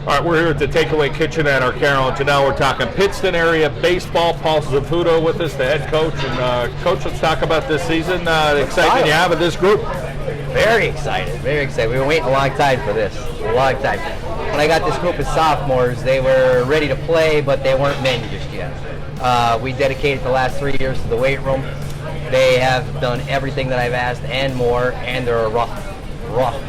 All right, we're here at the Takeaway Kitchen at Arcaro and Genell. We're talking Pittston area baseball. Paul Zaffuto with us, the head coach. And Coach, let's talk about this season. The excitement you have of this group. Very excited, very excited. We were waiting a long time for this, a long time. When I got this group of sophomores, they were ready to play, but they weren't men just yet. We dedicated the last 3 years to the weight room. They have done everything that I've asked and more, and they're a rough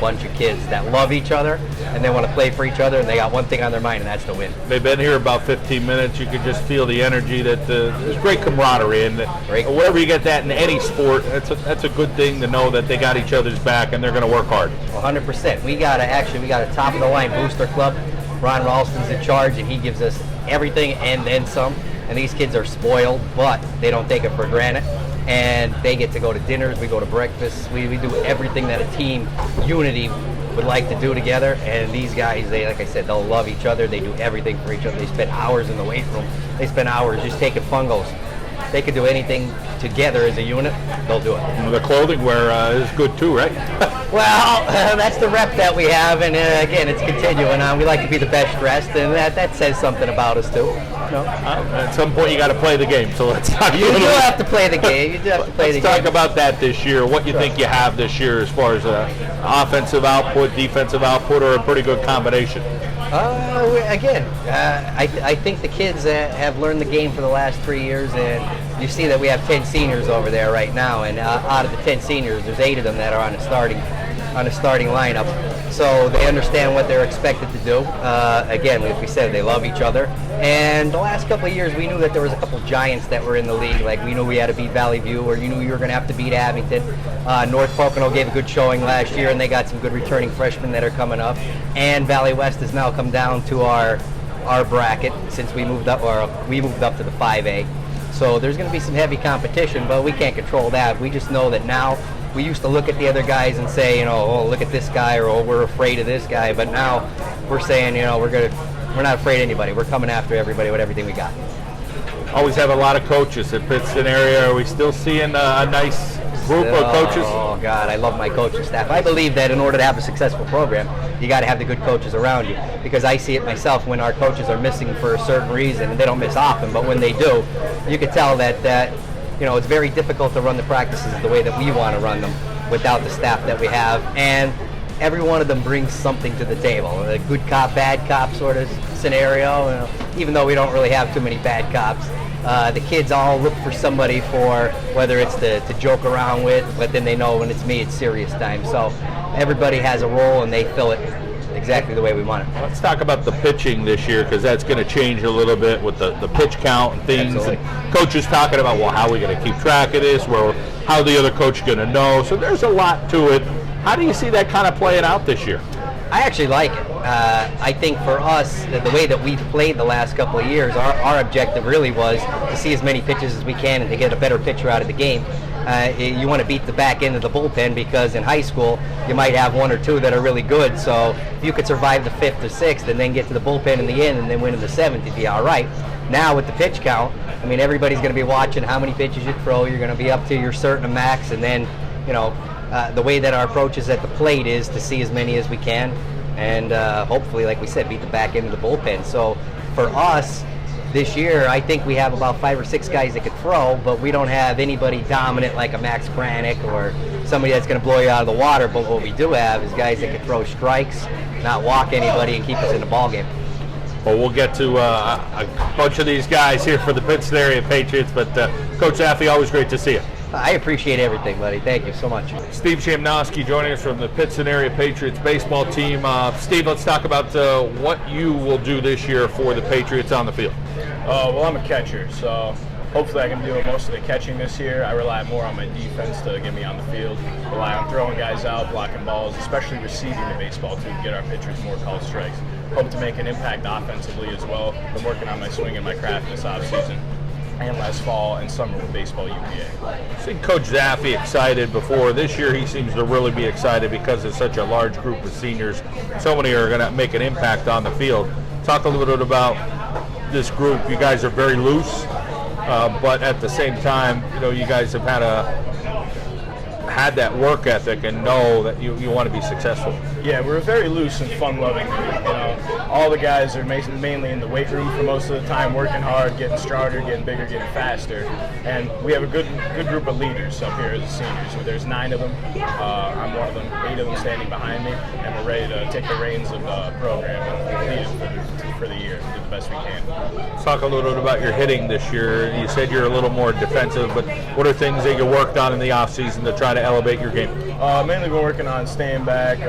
bunch of kids that love each other and they want to play for each other, and they got one thing on their mind, and that's to win. They've been here about 15 minutes. You could just feel the energy that there's great camaraderie, and wherever you get that in any sport, that's a good thing to know that they got each other's back and they're going to work hard. 100%. We got a top of the line booster club. Ron Ralston's in charge, and he gives us everything and then some. And these kids are spoiled, but they don't take it for granted. And they get to go to dinners, we go to breakfast, we do everything that a team unity would like to do together. And these guys, they, like I said, they'll love each other, they do everything for each other. They spend hours in the weight room, they spend hours just taking fungos. They could do anything together as a unit, they'll do it. The clothing wear is good too, right? Well, that's the rep that we have, and again, it's continuing on. We like to be the best dressed, and that says something about us too. No? At some point, you got to play the game. So let's talk. You do have to play the game. You do have to play the game. Let's talk about that this year. What you think you have this year as far as offensive output, defensive output, or a pretty good combination? I think the kids have learned the game for the last 3 years, and you see that we have 10 seniors over there right now, and out of the 10 seniors, there's 8 of them that are on the starting lineup. So they understand what they're expected to do. Again, like we said, they love each other. And the last couple of years, we knew that there was a couple giants that were in the league. Like, we knew we had to beat Valley View, or you knew you were going to have to beat Abington. North Pocono gave a good showing last year, and they got some good returning freshmen that are coming up. And Valley West has now come down to our bracket since we moved up to the 5A. So there's going to be some heavy competition, but we can't control that. We just know that now. We used to look at the other guys and say, oh, look at this guy, or oh, we're afraid of this guy. But now we're saying, we're not afraid of anybody. We're coming after everybody with everything we got. Always have a lot of coaches at Pittston area. Are we still seeing a nice group of coaches? Oh, God, I love my coaching staff. I believe that in order to have a successful program, you got to have the good coaches around you. Because I see it myself when our coaches are missing for a certain reason, and they don't miss often, but when they do, you can tell that it's very difficult to run the practices the way that we want to run them without the staff that we have. And every one of them brings something to the table. A good cop, bad cop sort of scenario. Even though we don't really have too many bad cops, the kids all look for somebody for whether it's to joke around with, but then they know when it's me, it's serious time. So everybody has a role, and they fill it exactly the way we want it. Let's talk about the pitching this year, because that's going to change a little bit with the pitch count and things. Absolutely. And coaches talking about, well, how are we going to keep track of this? Well, how the other coach going to know? So there's a lot to it. How do you see that kind of playing out this year? I actually like it. I think for us, the way that we've played the last couple of years, our objective really was to see as many pitches as we can and to get a better pitcher out of the game. You want to beat the back end of the bullpen, because in high school you might have 1 or 2 that are really good. So if you could survive the 5th or 6th and then get to the bullpen in the end and then win in the 7th, you'd be all right. Now with the pitch count, everybody's going to be watching how many pitches you throw. You're going to be up to your certain max, and then the way that our approach is at the plate is to see as many as we can, and hopefully, like we said, beat the back end of the bullpen. So for us, this year, I think we have about 5 or 6 guys that could throw, but we don't have anybody dominant like a Max Kranick or somebody that's going to blow you out of the water. But what we do have is guys that can throw strikes, not walk anybody, and keep us in the ballgame. Well, we'll get to a bunch of these guys here for the Pittston area Patriots, but Coach Zaffi, always great to see you. I appreciate everything, buddy. Thank you so much. Steve Shamnowski joining us from the Pittston area Patriots baseball team. Steve, let's talk about what you will do this year for the Patriots on the field. Well, I'm a catcher, so hopefully I can do most of the catching this year. I rely more on my defense to get me on the field. Rely on throwing guys out, blocking balls, especially receiving the baseball to get our pitchers more called strikes. Hope to make an impact offensively as well. Been working on my swing and my craft this offseason and last fall and summer with baseball UPA. I've seen Coach Zaffi excited before. This year he seems to really be excited because it's such a large group of seniors. So many are going to make an impact on the field. Talk a little bit about this group. You guys are very loose, but at the same time, you guys have had that work ethic and know that you want to be successful. Yeah, we're a very loose and fun-loving group. All the guys are mainly in the weight room for most of the time, working hard, getting stronger, getting bigger, getting faster. And we have a good group of leaders up here as the seniors. There's 9 of them. I'm one of them. 8 of them standing behind me, and we're ready to take the reins of the program and lead it for the year, do the best we can. Let's talk a little bit about your hitting this year. You said you're a little more defensive, but what are things that you worked on in the offseason to try to elevate your game? Mainly been working on staying back,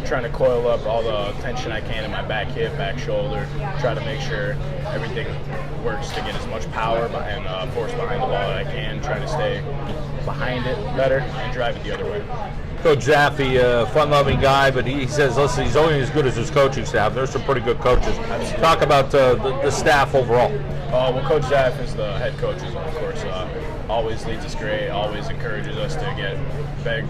trying to coil up all the tension I can in my back hip, back shoulder, try to make sure everything works to get as much power and force behind the ball that I can, trying to stay behind it better and drive it the other way. Coach Zaffuto, a fun-loving guy, but he says, listen, he's only as good as his coaching staff. There's some pretty good coaches. Talk about the staff overall. Well, Coach Zaff is the head coach, of course. Always leads us great, always encourages us to get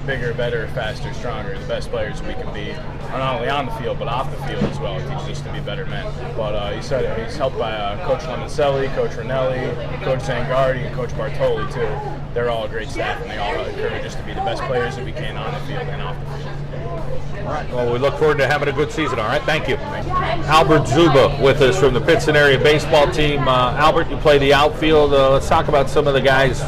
bigger, better, faster, stronger, the best players we can be, not only on the field, but off the field as well. It teaches us to be better men. But he said he's helped by Coach Lemoncelli, Coach Renelli, Coach Zangardi, and Coach Bartoli, too. They're all a great staff, and they all encourage us to be the best players that we can on the field and off the field. All right. Well, we look forward to having a good season. All right. Thank you. Albert Zuba with us from the Pittston area baseball team. Albert, you play the outfield. Let's talk about some of the guys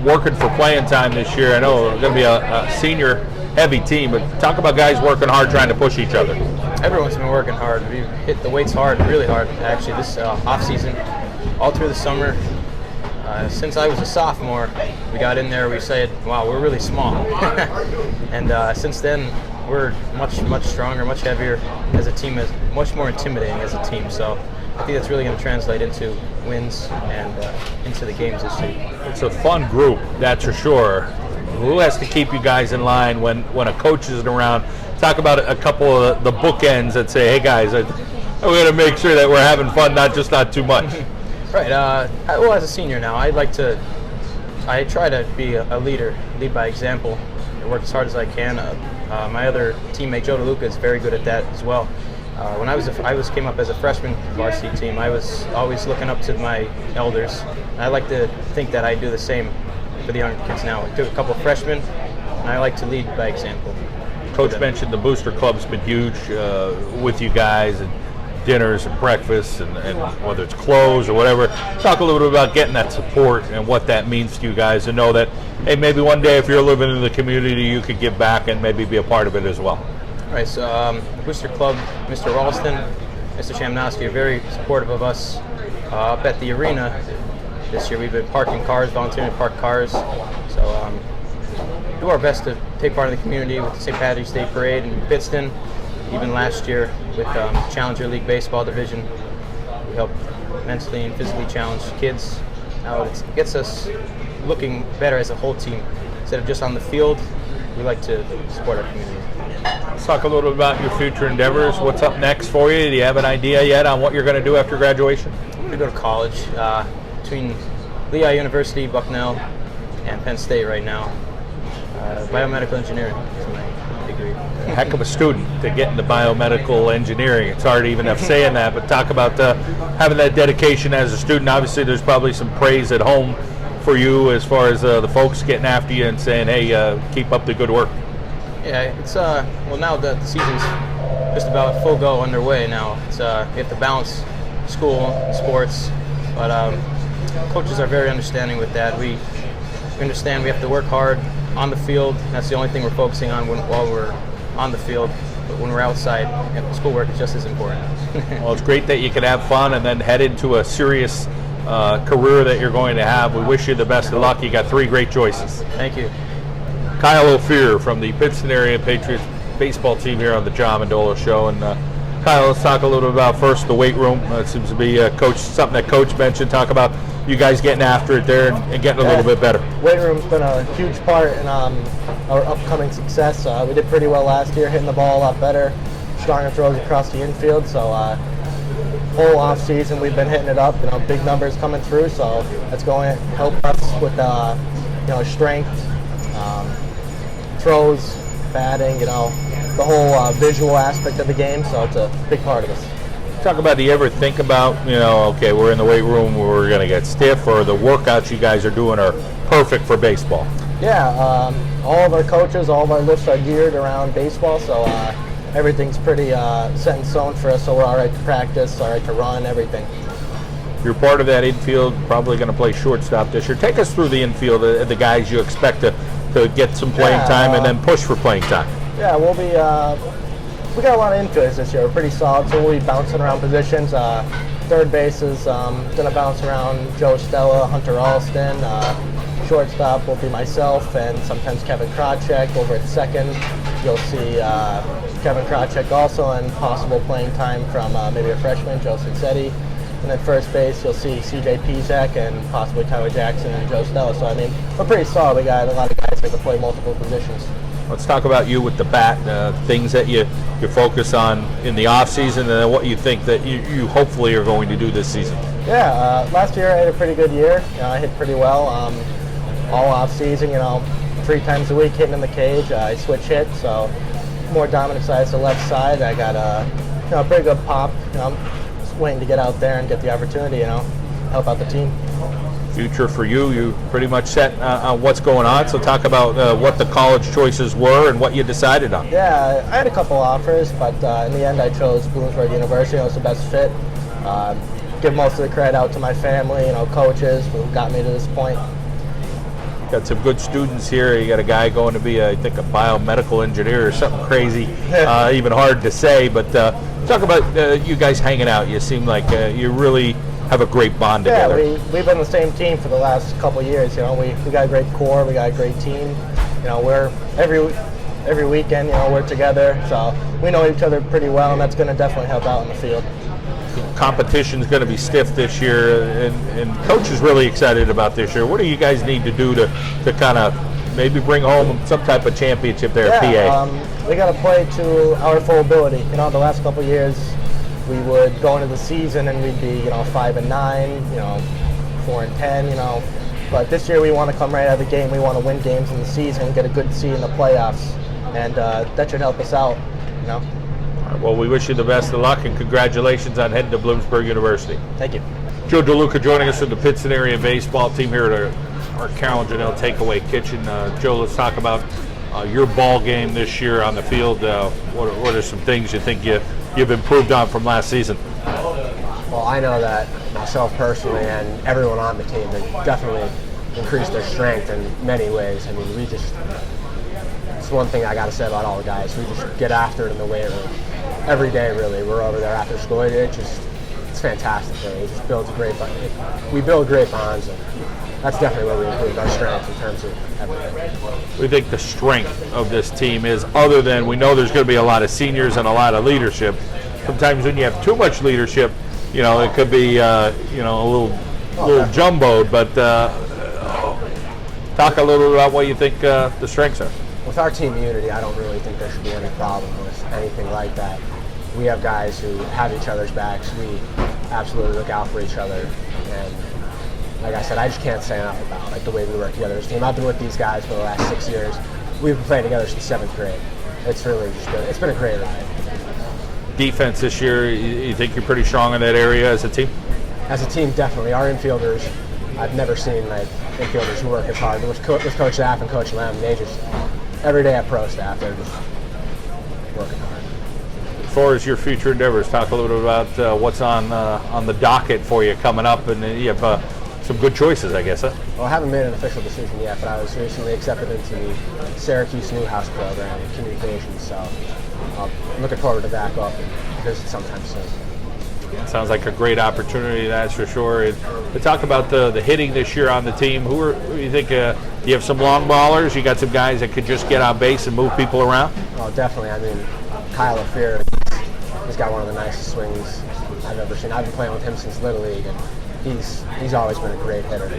working for playing time this year. I know it's going to be a senior-heavy team, but talk about guys working hard trying to push each other. Everyone's been working hard. We've hit the weights hard, really hard, actually, this off-season, all through the summer. Since I was a sophomore, we got in there, we said, wow, we're really small. And since then, we're much stronger, much heavier as a team, much more intimidating as a team. So I think that's really going to translate into wins and into the games this year. It's a fun group, that's for sure. Who has to keep you guys in line when a coach isn't around? Talk about a couple of the bookends that say, hey guys, we're going to make sure that we're having fun, not too much. Right. Well, as a senior now, I try to be a leader, lead by example, and work as hard as I can. My other teammate, Joe DeLuca, is very good at that as well. When I came up as a freshman varsity team, I was always looking up to my elders. And I like to think that I do the same for the younger kids now. I took a couple of freshmen, and I like to lead by example. Coach mentioned the Booster Club's been huge with you guys, and dinners and breakfasts and whether it's clothes or whatever. Talk a little bit about getting that support and what that means to you guys, and know that, hey, maybe one day if you're living in the community, you could give back and maybe be a part of it as well. Right, so Booster Club, Mr. Ralston, Mr. Shamnowski are very supportive of us up at the arena. This year we've been parking cars, volunteering to park cars. So do our best to take part in the community with the St. Patrick's Day Parade in Pittston. Even last year with Challenger League Baseball Division, we helped mentally and physically challenged kids. Now it gets us looking better as a whole team. Instead of just on the field, we like to support our community. Let's talk a little bit about your future endeavors. What's up next for you? Do you have an idea yet on what you're going to do after graduation? I'm going to go to college between Lehigh University, Bucknell, and Penn State right now. Biomedical engineering is my degree. Heck of a student to get into biomedical engineering. It's hard even enough saying that, but talk about having that dedication as a student. Obviously, there's probably some praise at home for you as far as the folks getting after you and saying, hey, keep up the good work. Yeah, it's well, now the season's just about full go underway now. It's we have to balance school and sports, but coaches are very understanding with that. We understand we have to work hard on the field. That's the only thing we're focusing on while we're on the field. But when we're outside, schoolwork is just as important. Well, it's great that you can have fun and then head into a serious career that you're going to have. We wish you the best of luck. You got 3 great choices. Thank you. Kyle Ophir from the Pittston area Patriots baseball team here on the John Mendola Show. And Kyle, let's talk a little bit about first the weight room. It seems to be something that Coach mentioned. Talk about you guys getting after it there and getting a little bit better. Weight room's been a huge part in our upcoming success. We did pretty well last year, hitting the ball a lot better, stronger throws across the infield. So whole off season we've been hitting it up. Big numbers coming through. So that's going to help us with strength, throws, batting, the whole visual aspect of the game. So it's a big part of us. Talk about, do you ever think about, okay, we're in the weight room, we're going to get stiff, or the workouts you guys are doing are perfect for baseball? Yeah, all of our coaches, all of our lifts are geared around baseball, so everything's pretty set in stone for us, so we're all right to practice, all right to run, everything. You're part of that infield, probably going to play shortstop this year. Take us through the infield, the guys you expect to get some playing time and then push for playing time. Yeah, we'll be, we got a lot of infielders this year. We're pretty solid, so we'll be bouncing around positions. Third base is going to bounce around Joe Stella, Hunter Alston. Shortstop will be myself and sometimes Kevin Kracek. Over at second, you'll see Kevin Kracek also, and possible playing time from maybe a freshman, Joe Cincetti. And then first base, you'll see C.J. Pizak and possibly Tyler Jackson and Joe Stella. So, I mean, we're pretty solid. We got a lot of guys that can play multiple positions. Let's talk about you with the bat, things that you focus on in the off season, and then what you think that you hopefully are going to do this season. Yeah, last year I had a pretty good year. I hit pretty well all off season. 3 times a week hitting in the cage. I switch hit, so more dominant side to the left side. I got a pretty good pop. I'm just waiting to get out there and get the opportunity. Help out the team. Future for you pretty much set on what's going on, so talk about what the college choices were and what you decided on. Yeah, I had a couple offers, but in the end I chose Bloomsburg University. It was the best fit. Give most of the credit out to my family, coaches who got me to this point. Got some good students here. You got a guy going to be, I think, a biomedical engineer or something crazy, even hard to say, but talk about you guys hanging out. You seem like you really have a great bond together. Yeah, we've been the same team for the last couple of years. We got a great core, we got a great team. We're every weekend, we're together, so we know each other pretty well, and that's going to definitely help out in the field. Competition's going to be stiff this year, and coach is really excited about this year. What do you guys need to do to kind of maybe bring home some type of championship there at PA? We got to play to our full ability. The last couple of years, we would go into the season and we'd be 5-9, 4-10, But this year we want to come right out of the game. We want to win games in the season, get a good seed in the playoffs, and that should help us out. All right, well, we wish you the best of luck and congratulations on heading to Bloomsburg University. Thank you. Joe DeLuca joining us from the Pittston area baseball team here at our Arcaro and Genell Takeaway Kitchen. Joe, let's talk about your ball game this year on the field. What are some things you think you've improved on from last season? Well, I know that myself personally and everyone on the team have definitely increased their strength in many ways. I mean, it's one thing I got to say about all the guys. We just get after it in the weight room every day, really. We're over there after school. It's fantastic. Really. It just builds we build great bonds, and that's definitely where we improved our strength in terms of everything. We think the strength of this team is, other than we know there's going to be a lot of seniors and a lot of leadership. Sometimes when you have too much leadership, it could be a little jumboed. But talk a little bit about what you think the strengths are. With our team unity, I don't really think there should be any problem with anything like that. We have guys who have each other's backs. We absolutely look out for each other, and like I said, I just can't say enough about the way we work together as a team. I've been with these guys for the last 6 years. We've been playing together since 7th grade. It's really it's been a great ride. Defense this year, you think you're pretty strong in that area as a team? As a team, definitely. Our infielders, I've never seen infielders who work as hard. With Coach Zaff and Coach Lem, they just every day at pro staff, they're just working hard. As far as your future endeavors, talk a little bit about what's on the docket for you coming up, and you have some good choices, I guess, huh? Well, I haven't made an official decision yet, but I was recently accepted into the Syracuse Newhouse program in communications, so I'm looking forward to back up and visit sometime soon. Sounds like a great opportunity, that's for sure. And to talk about the hitting this year on the team, who you think you have some long ballers? You got some guys that could just get on base and move people around? Oh, definitely. I mean, Kyle Afear, he's got one of the nicest swings I've ever seen. I've been playing with him since Little League, and he's always been a great hitter.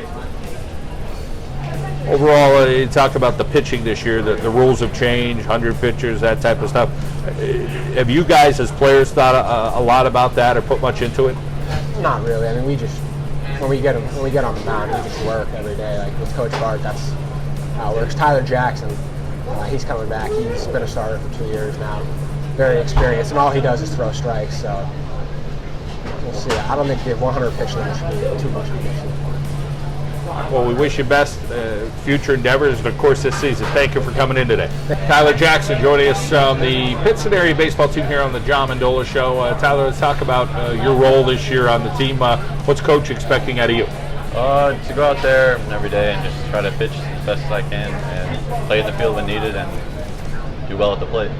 Overall, you talked about the pitching this year. The rules have changed, 100 pitchers, that type of stuff. Have you guys, as players, thought a lot about that or put much into it? Not really. I mean, we just when we get on the mound, we just work every day. Like with Coach Bart, that's how it works. Tyler Jackson, he's coming back. He's been a starter for 2 years now. Very experienced, and all he does is throw strikes. So we'll see. I don't think the 100 pitch limit should be too much of an issue. Well, we wish you best future endeavors, and of course this season. Thank you for coming in today. Tyler Jackson joining us on the Pittston area baseball team here on the John Mendola Show. Tyler, let's talk about your role this year on the team. What's Coach expecting out of you? To go out there every day and just try to pitch as best as I can and play in the field when needed and do well at the plate.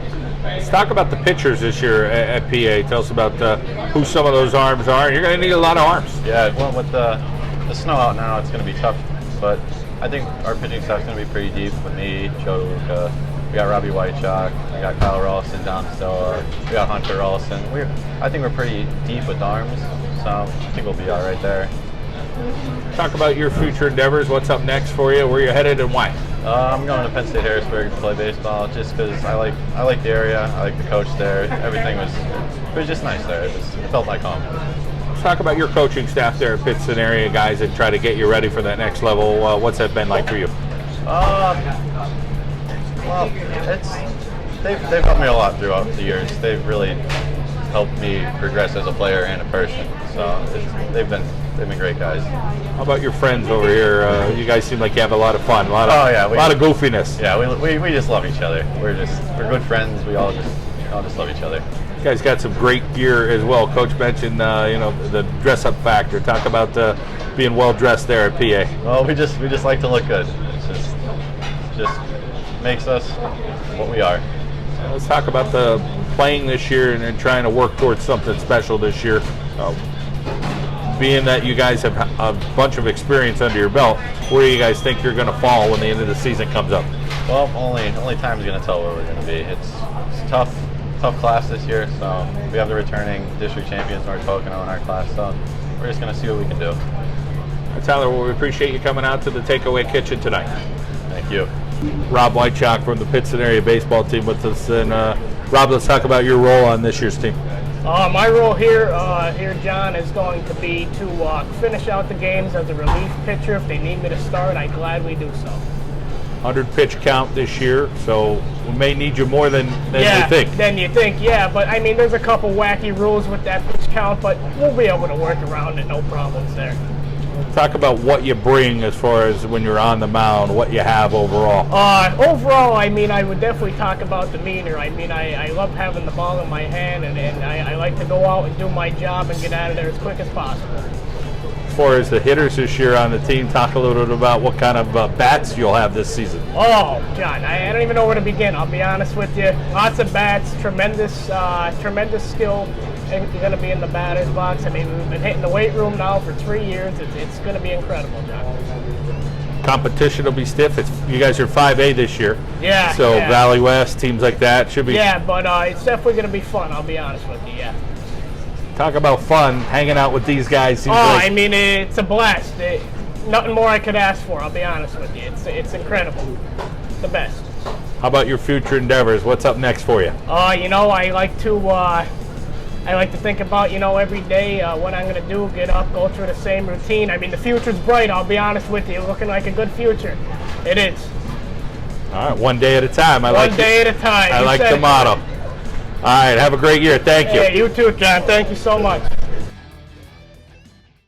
Let's talk about the pitchers this year at PA. Tell us about who some of those arms are. You're going to need a lot of arms. Yeah, well, with the snow out now, it's going to be tough. But I think our pitching staff's going to be pretty deep with me, Joe Luca. We got Robbie Whitechalk. We got Kyle Ralston, Don Stella. We got Hunter Ralston. I think we're pretty deep with arms, so I think we'll be all right there. Talk about your future endeavors. What's up next for you? Where you headed and why? I'm going to Penn State Harrisburg to play baseball just because I like the area. I like the coach there. Everything was just nice there. It felt like home. Let's talk about your coaching staff there at Pittston area, guys, and try to get you ready for that next level. What's that been like for you? Well, they've helped me a lot throughout the years. They've really helped me progress as a player and a person. So they've been great guys. How about your friends over here? You guys seem like you have a lot of fun, a lot of goofiness. Yeah, we just love each other. We're good friends. We all just love each other. You guys got some great gear as well. Coach mentioned the dress up factor. Talk about being well dressed there at PA. Well, we just like to look good. It's just makes us what we are. Let's talk about the playing this year and trying to work towards something special this year. Being that you guys have a bunch of experience under your belt, where do you guys think you're going to fall when the end of the season comes up? Well, only time's going to tell where we're going to be. It's tough class this year, so we have the returning district champions North Pocono in our class, so we're just going to see what we can do. Tyler, well, we appreciate you coming out to the Takeaway Kitchen tonight. Thank you. Rob Whitechalk from the Pittston area baseball team with us, and Rob, let's talk about your role on this year's team. My role here, John, is going to be to finish out the games as a relief pitcher. If they need me to start, I gladly do so. 100 pitch count this year, so we may need you more than we think. Than you think, yeah. But I mean, there's a couple wacky rules with that pitch count, but we'll be able to work around it, no problems there. Talk about what you bring as far as when you're on the mound, what you have overall. Overall, I mean, I would definitely talk about demeanor. I mean, I love having the ball in my hand, and I like to go out and do my job and get out of there as quick as possible. As far as the hitters this year on the team, talk a little bit about what kind of bats you'll have this season. Oh, John, I don't even know where to begin. I'll be honest with you. Lots of bats, tremendous skill. You're going to be in the batter's box. I mean, we've been hitting the weight room now for 3 years. It's going to be incredible, John. Competition will be stiff. You guys are 5A this year. Yeah. So yeah. Valley West, teams like that should be. Yeah, but it's definitely going to be fun. I'll be honest with you. Yeah. Talk about fun, hanging out with these guys. I mean, it's a blast. Nothing more I could ask for. I'll be honest with you. It's incredible. The best. How about your future endeavors? What's up next for you? I like to think about, every day what I'm going to do, get up, go through the same routine. I mean, the future's bright, I'll be honest with you. Looking like a good future. It is. All right, one day at a time. One day at a time. I like the motto. All right, have a great year. Thank you. Yeah, you too, John. Thank you so much.